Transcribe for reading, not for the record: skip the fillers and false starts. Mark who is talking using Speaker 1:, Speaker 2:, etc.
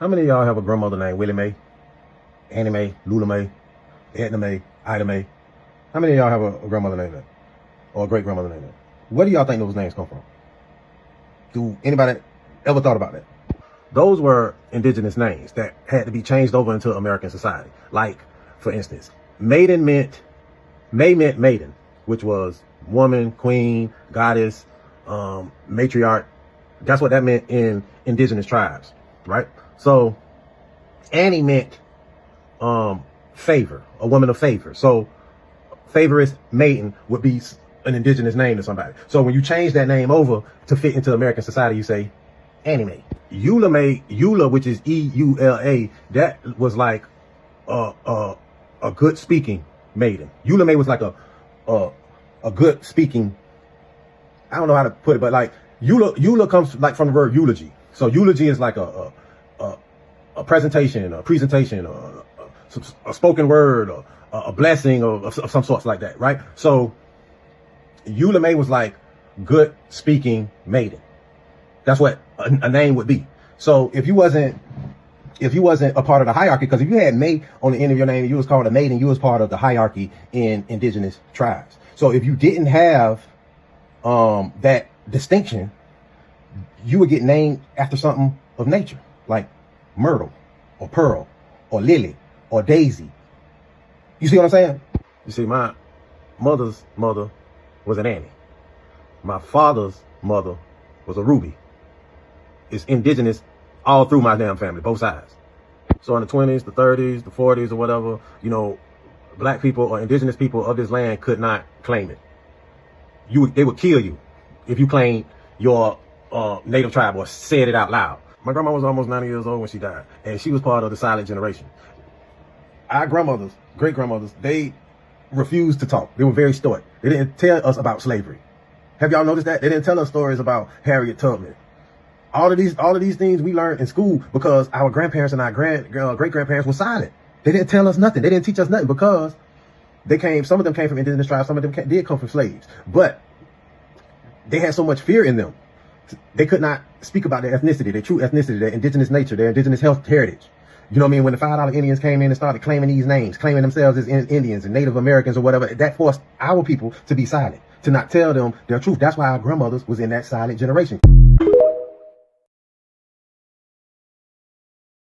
Speaker 1: How many of y'all have a grandmother named Willie Mae, Annie Mae, Lula Mae, Edna Mae, Ida Mae? How many of y'all have a grandmother named that? Or a great grandmother named that? Where do y'all think those names come from? Do anybody ever thought about that? Those were indigenous names that had to be changed over into American society. Like, for instance, May meant maiden, which was woman, queen, goddess, matriarch. That's what that meant in indigenous tribes, right? So Annie meant favor, a woman of favor. So favorist maiden would be an indigenous name to somebody. So when you change that name over to fit into American society, you say Annie Mae. Eula Mae, Eula, which is E-U-L-A, that was like a good speaking maiden. Eula Mae was like a good speaking, I don't know how to put it, but like Eula comes like from the word eulogy. So eulogy is like a presentation, a spoken word, or a blessing of some sorts like that, right? So Eula Mae was like good speaking maiden. That's what a name would be. So if you wasn't a part of the hierarchy, because if you had Mae on the end of your name, you was called a maiden, you was part of the hierarchy in indigenous tribes. So if you didn't have that distinction, you would get named after something of nature, like Myrtle or Pearl or Lily or Daisy. You see what I'm saying? You see, my mother's mother was an Annie. My father's mother was a Ruby. It's indigenous all through my damn family, both sides. So in the 20s, the 30s, the 40s, or whatever, you know, black people or indigenous people of this land could not claim it. They would kill you if you claimed your native tribe or said it out loud. My grandma was almost 90 years old when she died, and she was part of the silent generation. Our grandmothers, great grandmothers, they refused to talk. They were very stoic. They didn't tell us about slavery. Have y'all noticed that? They didn't tell us stories about Harriet Tubman. All of these things we learned in school because our grandparents and our great-grandparents were silent. They didn't tell us nothing. They didn't teach us nothing because some of them came from indigenous tribes, some of them did come from slaves. But they had so much fear in them. They could not speak about their ethnicity, their true ethnicity, their indigenous nature, their indigenous heritage. You know what I mean? When the $5 Indians came in and started claiming these names, claiming themselves as Indians and Native Americans or whatever, that forced our people to be silent, to not tell them their truth. That's why our grandmothers was in that silent generation.